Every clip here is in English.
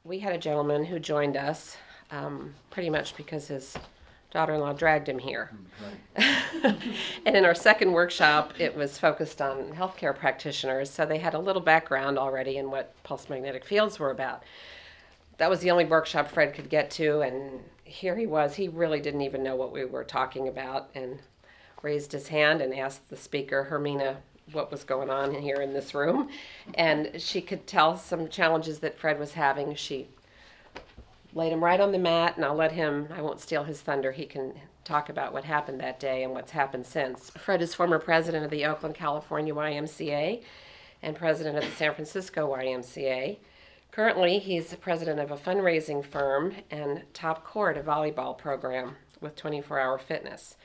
We had a gentleman who joined us pretty much because his daughter-in-law dragged him here. And in our second workshop, it was focused on healthcare practitioners, so they had a little background already in what pulse magnetic fields were about. That was the only workshop Fred could get to, and here he was. He really didn't even know what we were talking about, and raised his hand and asked the speaker, Hermina, what was going on here in this room. And she could tell some challenges that Fred was having. She laid him right on the mat, and I won't steal his thunder. He can talk about what happened that day and what's happened since. Fred is former president of the Oakland, California YMCA and president of the San Francisco YMCA. Currently, he's the president of a fundraising firm and top core at a volleyball program with 24-hour fitness.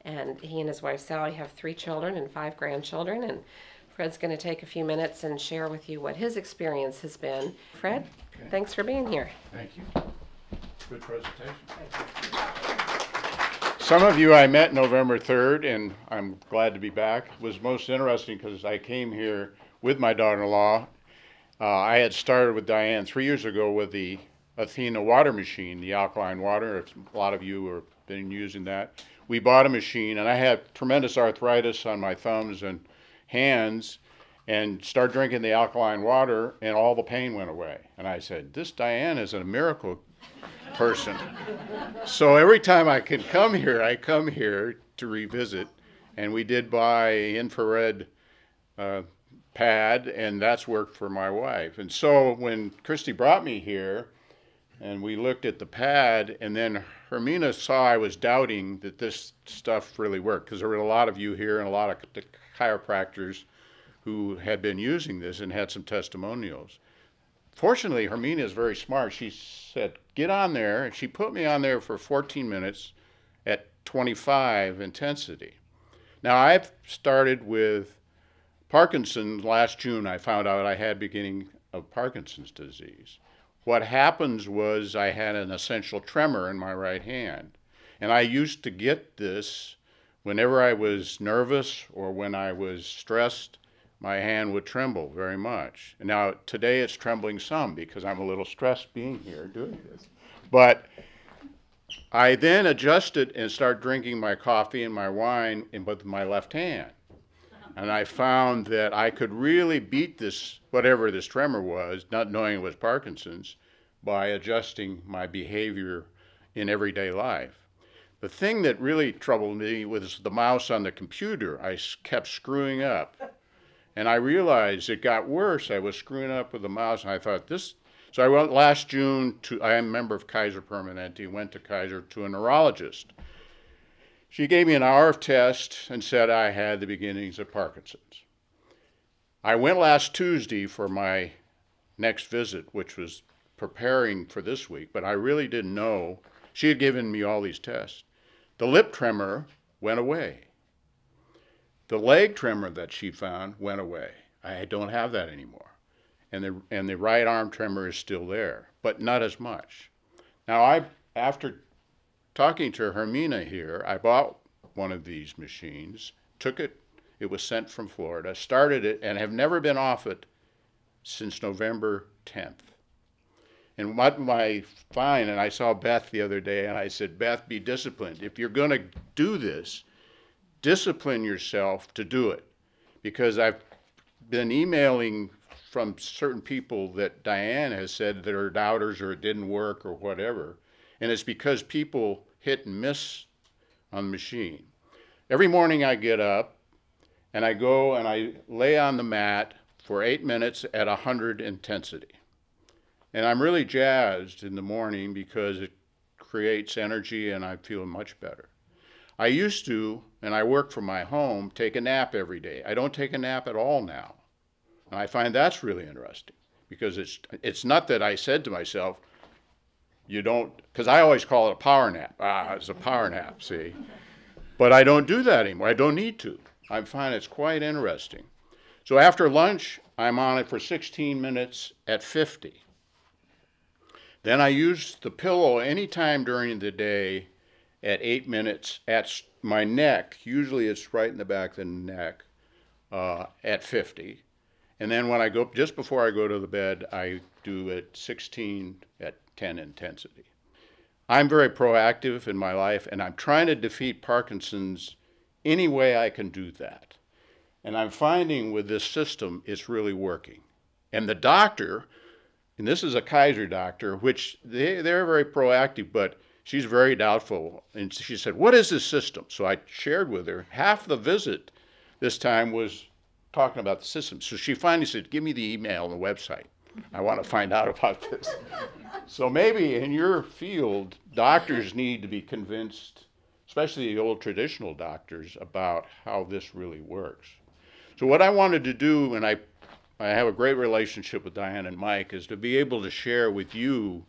And he and his wife Sally have 3 children and 5 grandchildren. And Fred's going to take a few minutes and share with you what his experience has been. Fred, okay. Thanks for being here. Thank you. Good presentation. Some of you I met November 3rd, and I'm glad to be back. It was most interesting because I came here with my daughter-in-law. I had started with Diane 3 years ago with the Athena water machine, the alkaline water. A lot of you have been using that. We bought a machine, and I had tremendous arthritis on my thumbs and hands, and started drinking the alkaline water, and all the pain went away. And I said, this Diane is a miracle person. So every time I can come here, I come here to revisit, and we did buy infrared pad, and that's worked for my wife. And so when Christy brought me here, and we looked at the pad, and then Hermina saw I was doubting that this stuff really worked, because there were a lot of you here and a lot of chiropractors who had been using this and had some testimonials. Fortunately, Hermina is very smart. She said, get on there, and she put me on there for 14 minutes at 25 intensity. Now, I've started with Parkinson's last June. I found out I had beginning of Parkinson's disease. What happens was I had an essential tremor in my right hand. And I used to get this whenever I was nervous or when I was stressed, my hand would tremble very much. And now today it's trembling some because I'm a little stressed being here doing this. But I then adjusted and started drinking my coffee and my wine with my left hand. And I found that I could really beat this, whatever this tremor was, not knowing it was Parkinson's, by adjusting my behavior in everyday life. The thing that really troubled me was the mouse on the computer. I kept screwing up. And I realized it got worse. I was screwing up with the mouse, and I thought this. So I went last June I am a member of Kaiser Permanente, went to Kaiser to a neurologist. She gave me an hour of test and said I had the beginnings of Parkinson's. I went last Tuesday for my next visit, which was preparing for this week, but I really didn't know. She had given me all these tests. The lip tremor went away. The leg tremor that she found went away. I don't have that anymore. And the right arm tremor is still there, but not as much. Now, after talking to Hermina here, I bought one of these machines, took it, it was sent from Florida, started it, and have never been off it since November 10th. And what I find, and I saw Beth the other day, and I said, Beth, be disciplined. If you're going to do this, discipline yourself to do it. Because I've been emailing from certain people that Diane has said that are doubters or it didn't work or whatever. And it's because people hit and miss on the machine. Every morning I get up and I go and I lay on the mat for 8 minutes at 100 intensity. And I'm really jazzed in the morning because it creates energy and I feel much better. I used to, and I work from my home, take a nap every day. I don't take a nap at all now. And I find that's really interesting because it's not that I said to myself, you don't, because I always call it a power nap. It's a power nap, see? But I don't do that anymore. I don't need to. I find it's quite interesting. So after lunch, I'm on it for 16 minutes at 50. Then I use the pillow anytime during the day at 8 minutes at my neck. Usually it's right in the back of the neck at 50. And then when I go, just before I go to the bed, I do at 16 at 10 intensity. I'm very proactive in my life, and I'm trying to defeat Parkinson's any way I can do that. And I'm finding with this system, it's really working. And the doctor, and this is a Kaiser doctor, which they're very proactive, but she's very doubtful. And she said, what is this system? So I shared with her. Half the visit this time was talking about the system. So she finally said, give me the email and the website. I want to find out about this. So maybe in your field, doctors need to be convinced, especially the old traditional doctors, about how this really works. So what I wanted to do, and I have a great relationship with Diane and Mike, is to be able to share with you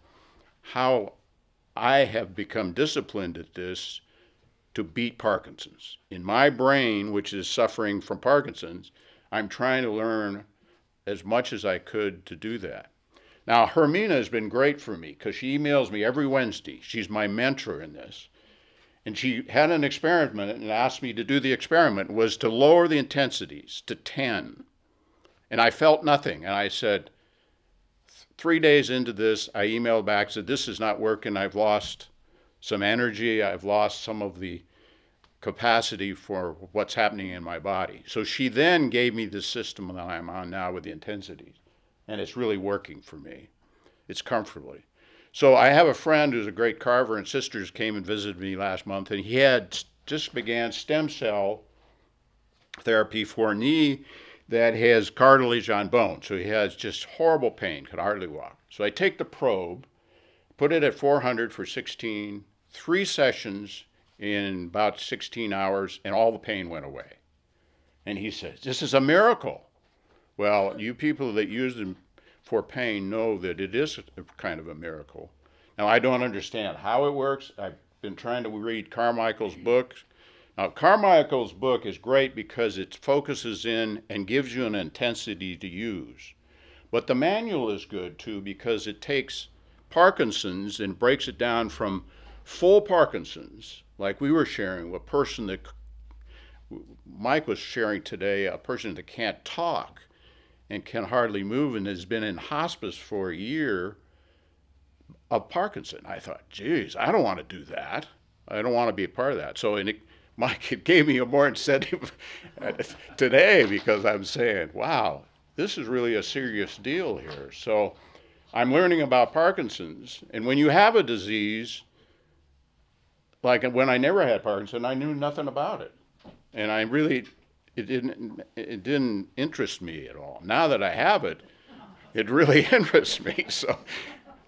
how I have become disciplined at this to beat Parkinson's. In my brain, which is suffering from Parkinson's, I'm trying to learn as much as I could to do that. Now, Hermina has been great for me because she emails me every Wednesday. She's my mentor in this. And she had an experiment and asked me to do the experiment, was to lower the intensities to 10. And I felt nothing. And I said, 3 days into this, I emailed back, said, this is not working. I've lost some energy. I've lost some of the capacity for what's happening in my body. So she then gave me the system that I'm on now with the intensities. And it's really working for me. It's comfortably. So I have a friend who's a great carver, and sisters came and visited me last month, and he had just began stem cell therapy for a knee that has cartilage on bone. So he has just horrible pain, could hardly walk. So I take the probe, put it at 400 for 16, 3 sessions in about 16 hours, and all the pain went away. And he says, this is a miracle. Well, you people that use them for pain know that it is a kind of a miracle. Now, I don't understand how it works. I've been trying to read Carmichael's books. Now, Carmichael's book is great because it focuses in and gives you an intensity to use. But the manual is good, too, because it takes Parkinson's and breaks it down from full Parkinson's, like we were sharing, a person that Mike was sharing today, a person that can't talk and can hardly move and has been in hospice for a year of Parkinson. I thought, geez, I don't want to do that. I don't want to be a part of that. So Mike, it gave me a more incentive today because I'm saying, wow, this is really a serious deal here. So I'm learning about Parkinson's. And when you have a disease, like when I never had Parkinson, I knew nothing about it. And I really, it didn't interest me at all. Now that I have it, it really interests me. So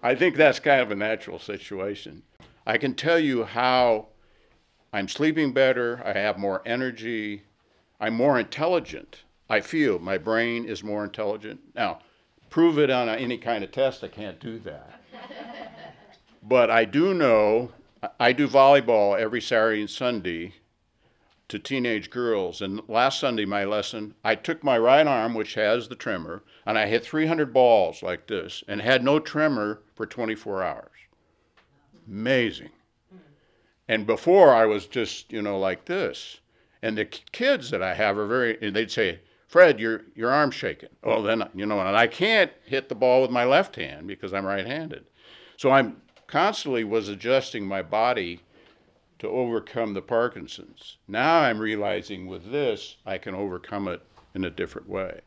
I think that's kind of a natural situation. I can tell you how I'm sleeping better, I have more energy, I'm more intelligent. I feel my brain is more intelligent. Now, prove it on any kind of test, I can't do that. But I do know, I do volleyball every Saturday and Sunday to teenage girls. And last Sunday, my lesson, I took my right arm, which has the tremor, and I hit 300 balls like this and had no tremor for 24 hours. Amazing. And before I was just, like this. And the kids that I have are they'd say, Fred, your arm's shaking. Oh, then, and I can't hit the ball with my left hand because I'm right-handed. So I'm constantly was adjusting my body to overcome the Parkinson's. Now I'm realizing with this, I can overcome it in a different way.